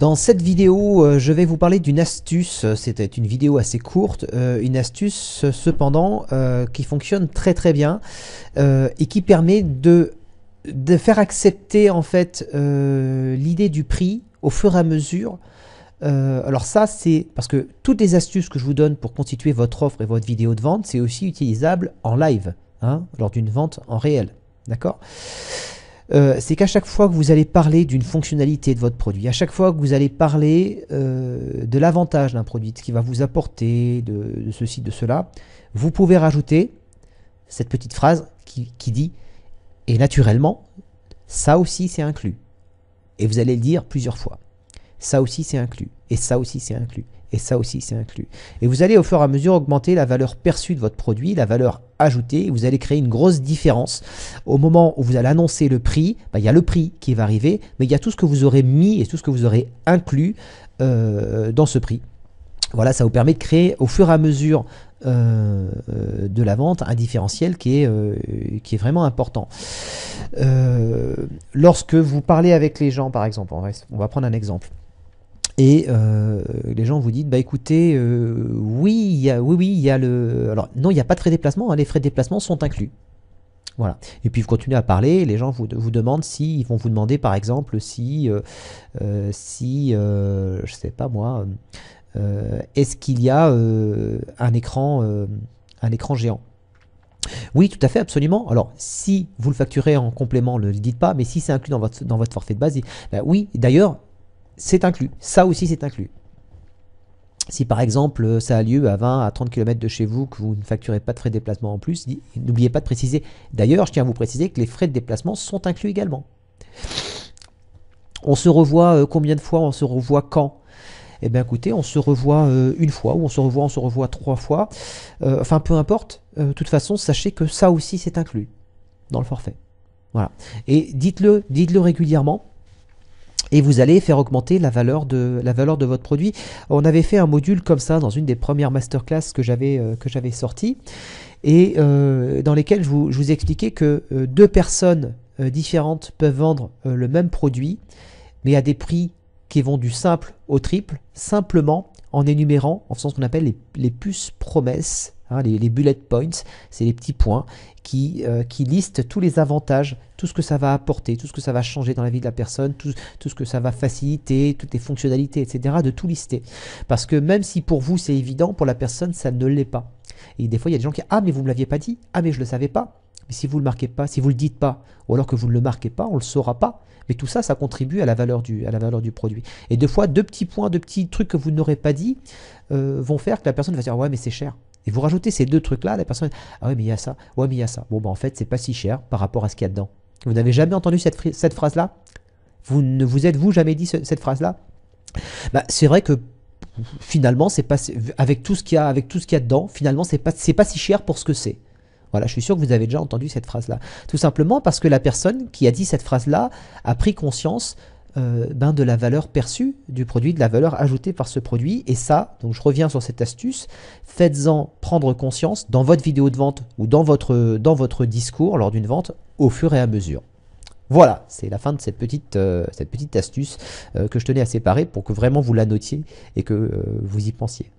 Dans cette vidéo, je vais vous parler d'une astuce. C'était une vidéo assez courte, une astuce cependant qui fonctionne très très bien et qui permet de faire accepter en fait l'idée du prix au fur et à mesure. Alors ça, c'est parce que toutes les astuces que je vous donne pour constituer votre offre et votre vidéo de vente, c'est aussi utilisable en live, hein, lors d'une vente en réel. D'accord ? C'est qu'à chaque fois que vous allez parler d'une fonctionnalité de votre produit, à chaque fois que vous allez parler de l'avantage d'un produit, de ce qui va vous apporter, de ceci, de cela, vous pouvez rajouter cette petite phrase qui dit « et naturellement, ça aussi c'est inclus ». Et vous allez le dire plusieurs fois. Ça aussi c'est inclus, et ça aussi c'est inclus, et ça aussi c'est inclus. Et vous allez au fur et à mesure augmenter la valeur perçue de votre produit, la valeur ajoutée, et vous allez créer une grosse différence. Au moment où vous allez annoncer le prix, il y a le prix qui va arriver, mais il y a tout ce que vous aurez mis et tout ce que vous aurez inclus dans ce prix. Voilà, ça vous permet de créer au fur et à mesure de la vente un différentiel qui est vraiment important. Lorsque vous parlez avec les gens, par exemple, on va prendre un exemple. Et les gens vous disent, bah écoutez, oui, il y a le... Alors non, il n'y a pas de frais de déplacement, hein, les frais de déplacement sont inclus. Voilà. Et puis vous continuez à parler, les gens vous demandent si, ils vont vous demander par exemple si je sais pas moi, est-ce qu'il y a un écran géant? Oui, tout à fait, absolument. Alors, si vous le facturez en complément, ne le dites pas, mais si c'est inclus dans votre forfait de base, ben oui, d'ailleurs, c'est inclus. Ça aussi, c'est inclus. Si par exemple, ça a lieu à 20 à 30 km de chez vous, que vous ne facturez pas de frais de déplacement en plus, n'oubliez pas de préciser. D'ailleurs, je tiens à vous préciser que les frais de déplacement sont inclus également. On se revoit combien de fois? On se revoit quand? Eh bien écoutez, on se revoit une fois, ou on se revoit 3 fois. Enfin, peu importe. De toute façon, sachez que ça aussi, c'est inclus dans le forfait. Voilà. Et dites-le régulièrement. Et vous allez faire augmenter la valeur de votre produit. On avait fait un module comme ça dans une des premières masterclass que j'avais sorti, et dans lesquelles je vous expliquais que deux personnes différentes peuvent vendre le même produit, mais à des prix qui vont du simple au triple, simplement en énumérant, en faisant ce qu'on appelle les puces promesses, hein, les bullet points, c'est les petits points qui listent tous les avantages, tout ce que ça va apporter, tout ce que ça va changer dans la vie de la personne, tout ce que ça va faciliter, toutes les fonctionnalités, etc., de tout lister. Parce que même si pour vous c'est évident, pour la personne ça ne l'est pas. Et des fois il y a des gens qui disent « Ah mais vous ne me l'aviez pas dit, ah mais je ne le savais pas ». Mais si vous ne le marquez pas, si vous ne le dites pas, ou alors que vous ne le marquez pas, on ne le saura pas. Mais tout ça, ça contribue à la valeur du produit. Et deux fois, deux petits points, deux petits trucs que vous n'aurez pas dit vont faire que la personne va dire « Ouais mais c'est cher ». Et vous rajoutez ces deux trucs-là, la personne « Ah ouais mais il y a ça, ouais mais il y a ça ». Bon bah en fait c'est pas si cher par rapport à ce qu'il y a dedans. Vous n'avez jamais entendu cette phrase-là? Vous ne vous êtes-vous jamais dit cette phrase-là? Bah, c'est vrai que finalement, c'est pas, avec tout ce qu'il y a dedans, finalement c'est pas si cher pour ce que c'est. Voilà, je suis sûr que vous avez déjà entendu cette phrase-là. Tout simplement parce que la personne qui a dit cette phrase-là a pris conscience de la valeur perçue du produit, de la valeur ajoutée par ce produit. Et ça, donc je reviens sur cette astuce, faites-en prendre conscience dans votre vidéo de vente ou dans votre discours lors d'une vente au fur et à mesure. Voilà, c'est la fin de cette petite astuce que je tenais à séparer pour que vraiment vous la notiez et que vous y pensiez.